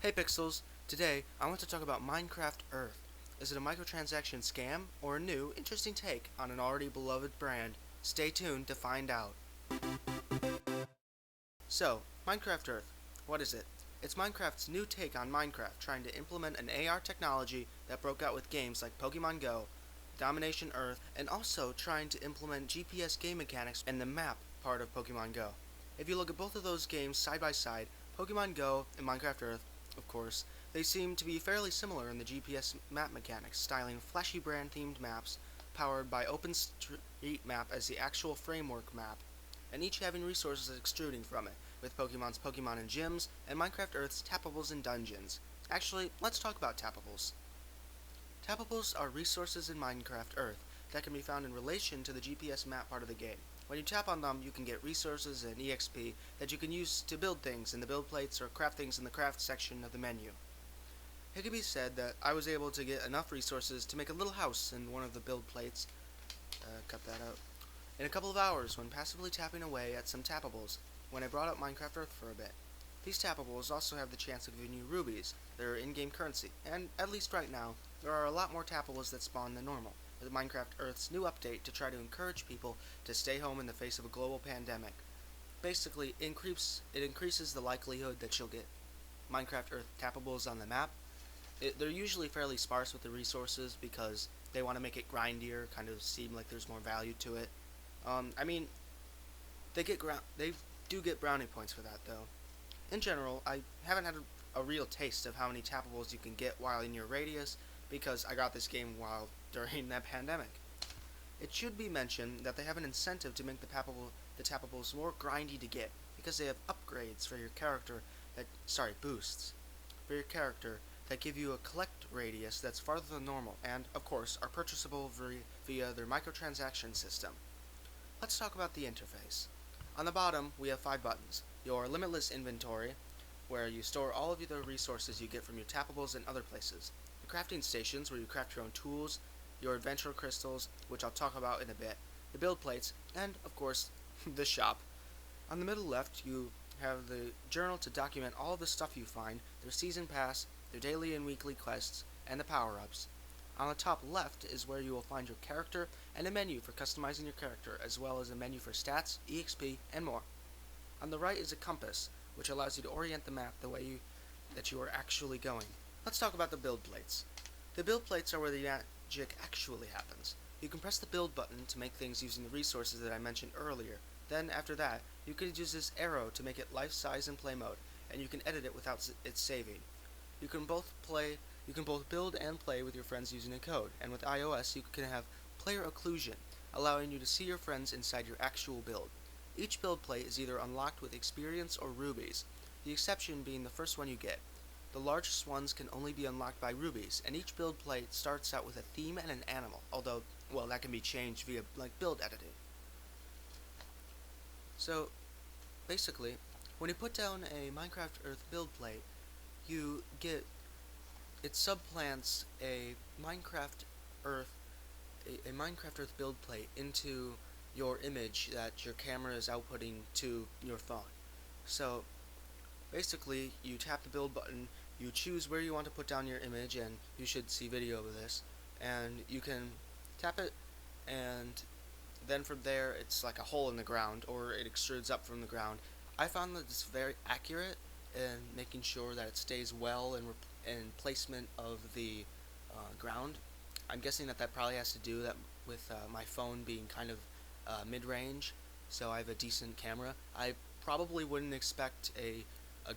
Hey Pixels, today I want to talk about Minecraft Earth. Is it a microtransaction scam or a new, interesting take on an already beloved brand? Stay tuned to find out. So, Minecraft Earth. What is it? It's Minecraft's new take on Minecraft, trying to implement an AR technology that broke out with games like Pokemon Go, Domination Earth, and also trying to implement GPS game mechanics and the map part of Pokemon Go. If you look at both of those games side by side, Pokemon Go and Minecraft Earth, of course, they seem to be fairly similar in the GPS map mechanics, styling flashy brand themed maps powered by OpenStreetMap as the actual framework map, and each having resources extruding from it, with Pokemon's Pokemon and gyms, and Minecraft Earth's Tappables and dungeons. Actually, let's talk about Tappables. Tappables are resources in Minecraft Earth that can be found in relation to the GPS map part of the game. When you tap on them, you can get resources and EXP that you can use to build things in the build plates or craft things in the craft section of the menu. It can be said that I was able to get enough resources to make a little house in one of the build plates, cut that out, in a couple of hours when passively tapping away at some tappables when I brought up Minecraft Earth for a bit. These tappables also have the chance of giving you rubies, their in-game currency, and at least right now, there are a lot more tappables that spawn than normal, with Minecraft Earth's new update to try to encourage people to stay home in the face of a global pandemic. Basically, it increases the likelihood that you'll get Minecraft Earth tappables on the map. They're usually fairly sparse with the resources because they want to make it grindier, kind of seem like there's more value to it. I mean, they do get brownie points for that though. In general, I haven't had a real taste of how many tappables you can get while in your radius because I got this game while during that pandemic. It should be mentioned that they have an incentive to make the tappables more grindy to get because they have upgrades for your character boosts for your character that give you a collect radius that's farther than normal and, of course, are purchasable via their microtransaction system. Let's talk about the interface. On the bottom, we have 5 buttons. Your limitless inventory, where you store all of the resources you get from your tappables and other places. The crafting stations, where you craft your own tools. Your adventure crystals, which I'll talk about in a bit. The build plates, and, of course, the shop. On the middle left, you have the journal to document all of the stuff you find, their season pass, their daily and weekly quests, and the power-ups. On the top left is where you will find your character and a menu for customizing your character, as well as a menu for stats, EXP, and more. On the right is a compass, which allows you to orient the map the way that you are actually going. Let's talk about the build plates. The build plates are where the magic actually happens. You can press the build button to make things using the resources that I mentioned earlier. Then, after that, you can use this arrow to make it life-size in play mode, and you can edit it without it saving. You can both build and play with your friends using a code, and with iOS you can have player occlusion, allowing you to see your friends inside your actual build. Each build plate is either unlocked with experience or rubies, the exception being the first one you get. The largest ones can only be unlocked by rubies, and each build plate starts out with a theme and an animal, although, well, that can be changed via, build editing. So, basically, when you put down a Minecraft Earth build plate, it supplants a Minecraft Earth build plate into your image that your camera is outputting to your phone. So basically, you tap the build button, you choose where you want to put down your image, and you should see video of this, and you can tap it, and then from there it's like a hole in the ground, or it extrudes up from the ground. I found that it's very accurate in making sure that it stays well in placement of the ground. I'm guessing that probably has to do with my phone being kind of mid-range, so I have a decent camera. I probably wouldn't expect a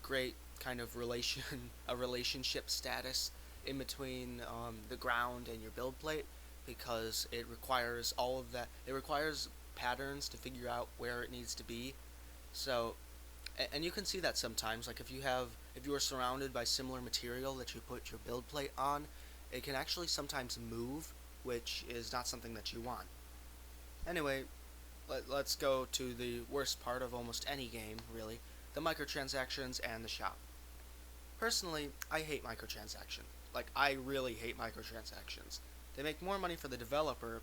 great kind of relationship status in between the ground and your build plate, because it requires all of that. It requires patterns to figure out where it needs to be. So, and you can see that sometimes, like if you are surrounded by similar material that you put your build plate on, it can actually sometimes move, which is not something that you want. Anyway, let's go to the worst part of almost any game, really, the microtransactions and the shop. Personally, I hate microtransactions. I really hate microtransactions. They make more money for the developer,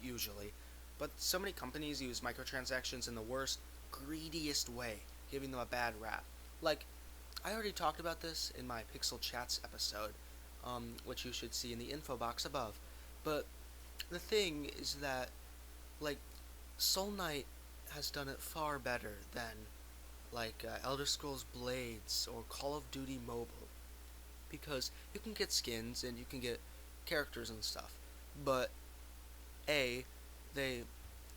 usually, but so many companies use microtransactions in the worst, greediest way, giving them a bad rap. I already talked about this in my Pixel Chats episode, which you should see in the info box above. But the thing is that, like, Soul Knight has done it far better than, like, Elder Scrolls Blades or Call of Duty Mobile. Because you can get skins and you can get characters and stuff. But, A, they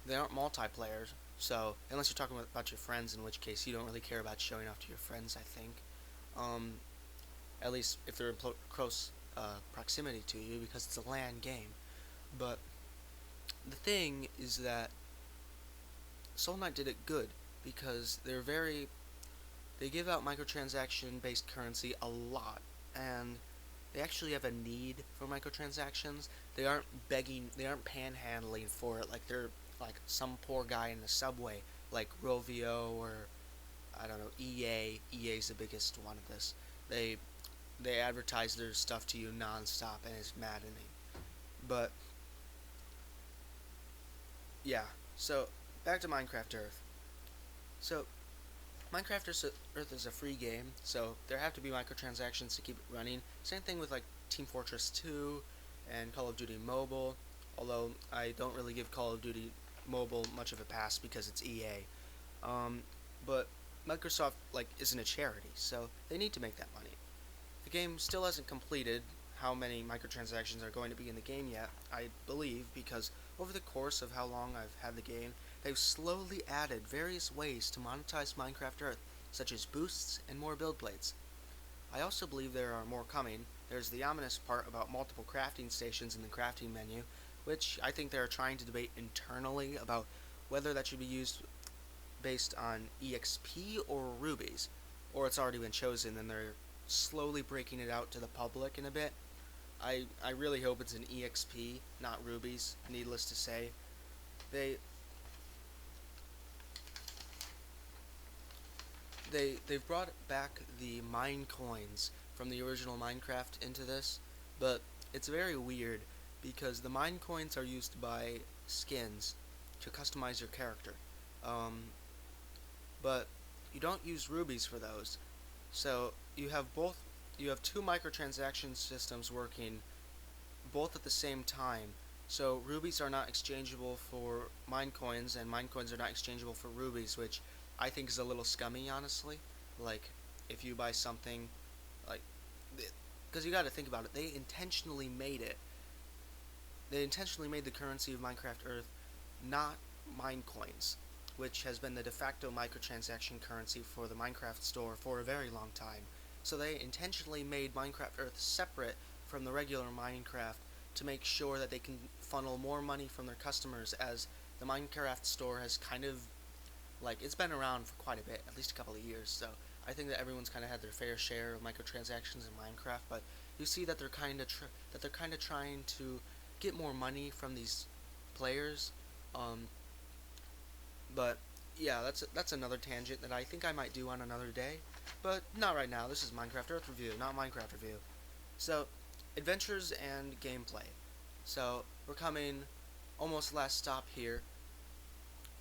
they aren't multiplayer, so unless you're talking about your friends, in which case you don't really care about showing off to your friends, I think. Um, at least if they're in close proximity to you, because it's a LAN game. But the thing is that Soul Knight did it good because they give out microtransaction based currency a lot, and they actually have a need for microtransactions. They aren't panhandling for it like they're like some poor guy in the subway, like Rovio or I don't know, EA. EA is the biggest one of this. They they advertise their stuff to you nonstop, and it's maddening. But yeah, so back to Minecraft Earth. So Minecraft Earth is a free game, so there have to be microtransactions to keep it running. Same thing with like Team Fortress 2 and Call of Duty Mobile, although I don't really give Call of Duty Mobile much of a pass because it's EA. But Microsoft like isn't a charity, so they need to make that money. The game still hasn't completed how many microtransactions are going to be in the game yet, I believe, because over the course of how long I've had the game, they've slowly added various ways to monetize Minecraft Earth, such as boosts and more build plates. I also believe there are more coming. There's the ominous part about multiple crafting stations in the crafting menu, which I think they're trying to debate internally about whether that should be used based on EXP or rubies, or it's already been chosen and they're slowly breaking it out to the public in a bit. I really hope it's an EXP, not rubies, needless to say. They they've brought back the mine coins from the original Minecraft into this, but it's very weird because the mine coins are used to buy skins to customize your character. Um, but you don't use rubies for those. So you have two microtransaction systems working both at the same time. So rubies are not exchangeable for mine coins, and mine coins are not exchangeable for rubies, which I think is a little scummy, honestly. Like, if you buy something, like, because you got to think about it, they intentionally made it. They intentionally made the currency of Minecraft Earth not mine coins, which has been the de facto microtransaction currency for the Minecraft store for a very long time. So they intentionally made Minecraft Earth separate from the regular Minecraft to make sure that they can funnel more money from their customers, as the Minecraft store has kind of, like, it's been around for quite a bit, at least a couple of years, so I think that everyone's kind of had their fair share of microtransactions in Minecraft, but you see that they're kind of trying to get more money from these players. um, but yeah, that's another tangent that I think I might do on another day, but not right now. This is Minecraft Earth review, not Minecraft review. So, adventures and gameplay. So, we're coming almost last stop here.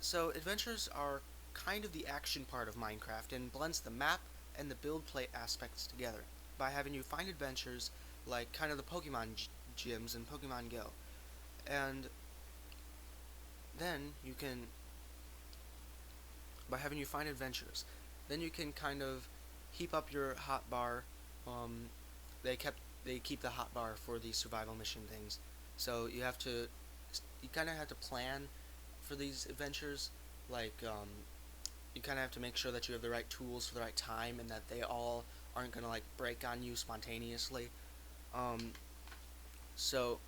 So, adventures are kind of the action part of Minecraft and blends the map and the build play aspects together by having you find adventures like kind of the Pokemon gyms in Pokemon Go. And then you can, by having you find adventures, then you can kind of heap up your hotbar. Um, they keep the hotbar for the survival mission things, so you kind of have to plan for these adventures. Like, you kind of have to make sure that you have the right tools for the right time and that they all aren't gonna like break on you spontaneously. Um, so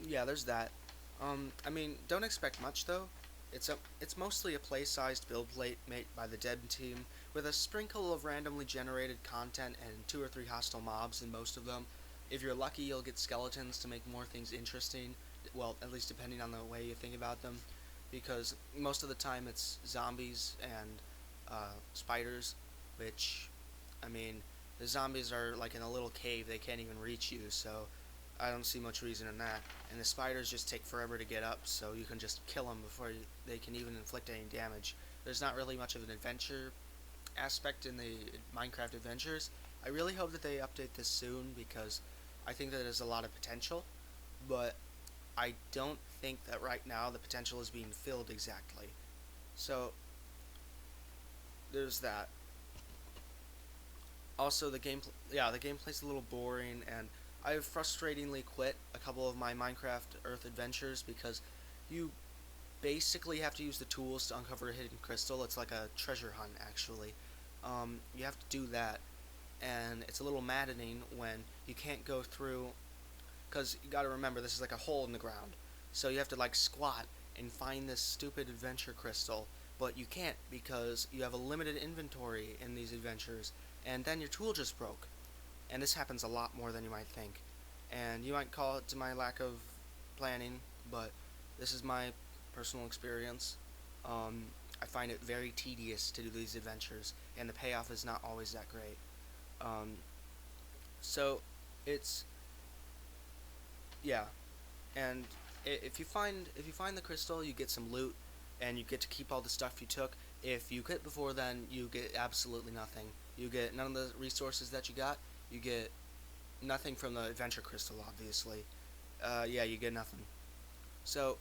yeah, there's that. I mean, don't expect much though. It's mostly a play-sized build plate made by the Dead team, with a sprinkle of randomly generated content and two or three hostile mobs in most of them. If you're lucky, you'll get skeletons to make more things interesting. Well, at least depending on the way you think about them, because most of the time it's zombies and spiders, which, I mean, the zombies are like in a little cave; they can't even reach you, so I don't see much reason in that. And the spiders just take forever to get up, so you can just kill them before they can even inflict any damage. There's not really much of an adventure aspect in the Minecraft adventures. I really hope that they update this soon because I think that there's a lot of potential, but I don't think that right now the potential is being filled exactly. So there's that. Also, the gameplay's a little boring, and I've frustratingly quit a couple of my Minecraft Earth adventures because you basically have to use the tools to uncover a hidden crystal. It's like a treasure hunt, actually. You have to do that, and it's a little maddening when you can't go through, because you gotta remember, this is like a hole in the ground. So you have to, like, squat and find this stupid adventure crystal, but you can't because you have a limited inventory in these adventures, and then your tool just broke. And this happens a lot more than you might think. And you might call it to my lack of planning, but this is my personal experience. I find it very tedious to do these adventures, and the payoff is not always that great. Um, so it's yeah, and if you find the crystal, you get some loot, and you get to keep all the stuff you took. If you quit before then, you get absolutely nothing. You get none of the resources that you got. You get nothing from the adventure crystal, obviously. Yeah, you get nothing. So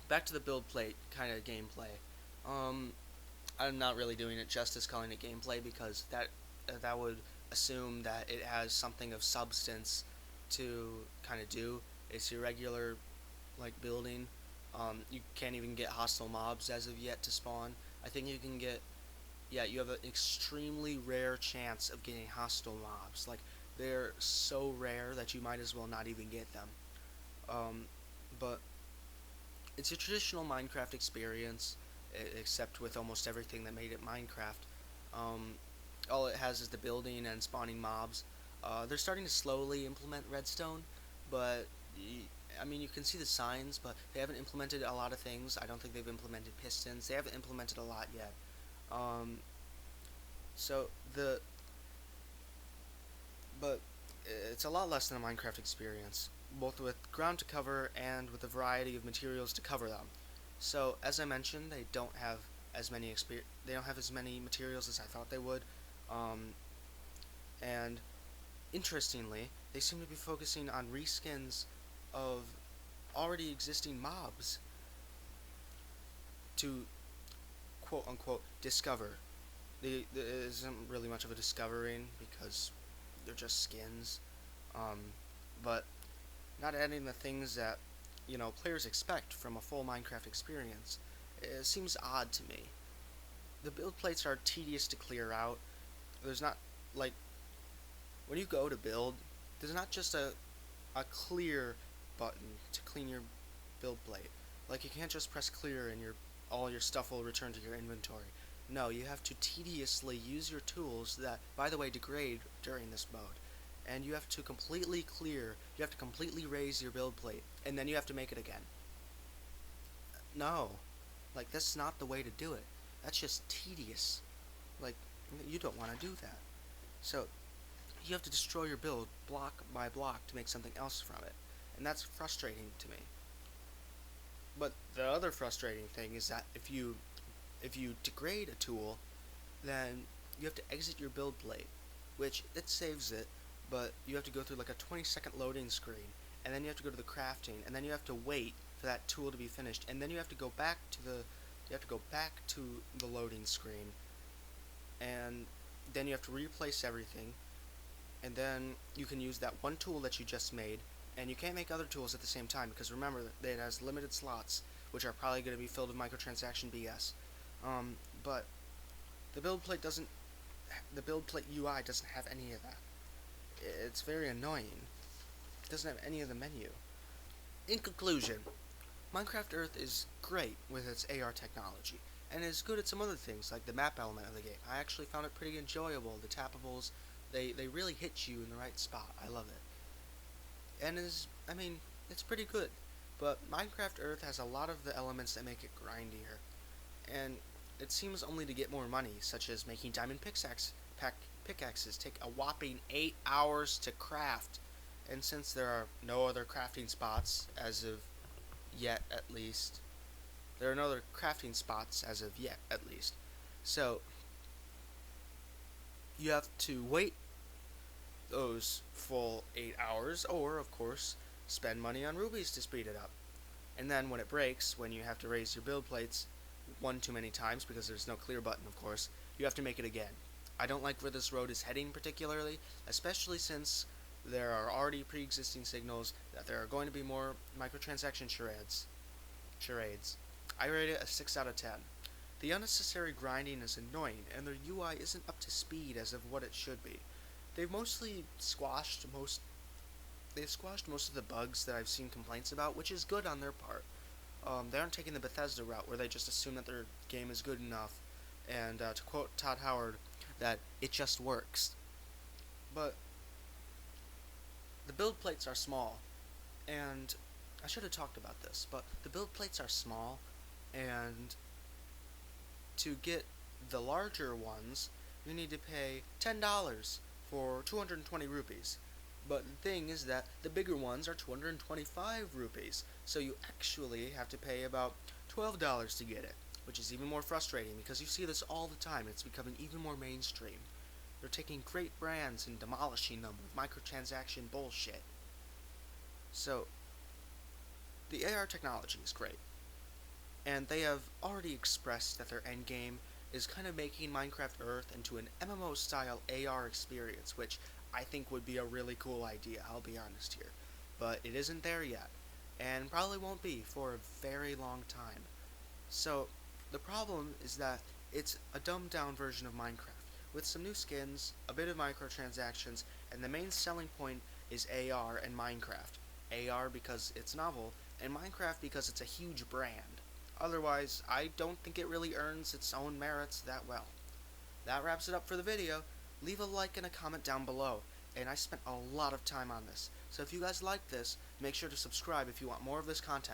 back to the build plate kind of gameplay. Um, I'm not really doing it justice calling it gameplay because that would assume that it has something of substance to kind of do. It's your regular like building. You can't even get hostile mobs as of yet to spawn. I think you can get you have an extremely rare chance of getting hostile mobs. Like they're so rare that you might as well not even get them. But it's a traditional Minecraft experience, except with almost everything that made it Minecraft. Um, all it has is the building and spawning mobs. They're starting to slowly implement redstone, but I mean, you can see the signs, but they haven't implemented a lot of things. I don't think they've implemented pistons. They haven't implemented a lot yet. Um, so the but it's a lot less than a Minecraft experience, both with ground to cover and with a variety of materials to cover them. So as I mentioned, they don't have as many materials as I thought they would, and interestingly, they seem to be focusing on reskins of already existing mobs to quote unquote discover. There isn't really much of a discovering because they're just skins, but not adding the things that players expect from a full Minecraft experience. It seems odd to me. The build plates are tedious to clear out. There's not like when you go to build, there's not just a clear button to clean your build plate. Like you can't just press clear and all your stuff will return to your inventory. No, you have to tediously use your tools that, by the way, degrade during this mode. And you have to completely raise your build plate, and then you have to make it again. No. Like, that's not the way to do it. That's just tedious. Like, you don't want to do that. So, you have to destroy your build block by block to make something else from it. And that's frustrating to me. But the other frustrating thing is that if you degrade a tool, then you have to exit your build plate, which it saves it, but you have to go through like a 20-second loading screen, and then you have to go to the crafting, and then you have to wait for that tool to be finished, and then you have to go back to the loading screen, and then you have to replace everything, and then you can use that one tool that you just made, and you can't make other tools at the same time because remember that it has limited slots, which are probably going to be filled with microtransaction BS. But the build plate UI doesn't have any of that. It's very annoying. It doesn't have any of the menu. In conclusion, Minecraft Earth is great with its AR technology, and is good at some other things, like the map element of the game. I actually found it pretty enjoyable. The Tappables, they really hit you in the right spot. I love it. And it's pretty good. But Minecraft Earth has a lot of the elements that make it grindier. And it seems only to get more money, such as making diamond pickaxes take a whopping 8 hours to craft. And since there are no other crafting spots as of yet, at least, so You have to wait those full 8 hours, or, of course, spend money on rubies to speed it up. And then when it breaks, when you have to raise your build plates one too many times, because there's no clear button, of course, you have to make it again. I don't like where this road is heading particularly, especially since there are already pre-existing signals that there are going to be more microtransaction charades. I rate it a 6 out of 10. The unnecessary grinding is annoying, and their UI isn't up to speed as of what it should be. They've mostly squashed most of the bugs that I've seen complaints about, which is good on their part. They aren't taking the Bethesda route where they just assume that their game is good enough, and to quote Todd Howard, that it just works. But the build plates are small, and I should have talked about this, but the build plates are small, and to get the larger ones, you need to pay $10 for 220 rupees. But the thing is that the bigger ones are 225 rupees, so you actually have to pay about $12 to get it, which is even more frustrating because you see this all the time. It's becoming even more mainstream. They're taking great brands and demolishing them with microtransaction bullshit. So, the AR technology is great, and they have already expressed that their endgame is kind of making Minecraft Earth into an MMO-style AR experience, which I think would be a really cool idea, I'll be honest here. But it isn't there yet, and probably won't be for a very long time. So, the problem is that it's a dumbed-down version of Minecraft, with some new skins, a bit of microtransactions, and the main selling point is AR and Minecraft. AR because it's novel, and Minecraft because it's a huge brand. Otherwise, I don't think it really earns its own merits that well. That wraps it up for the video. Leave a like and a comment down below, and I spent a lot of time on this, so if you guys like this, make sure to subscribe if you want more of this content.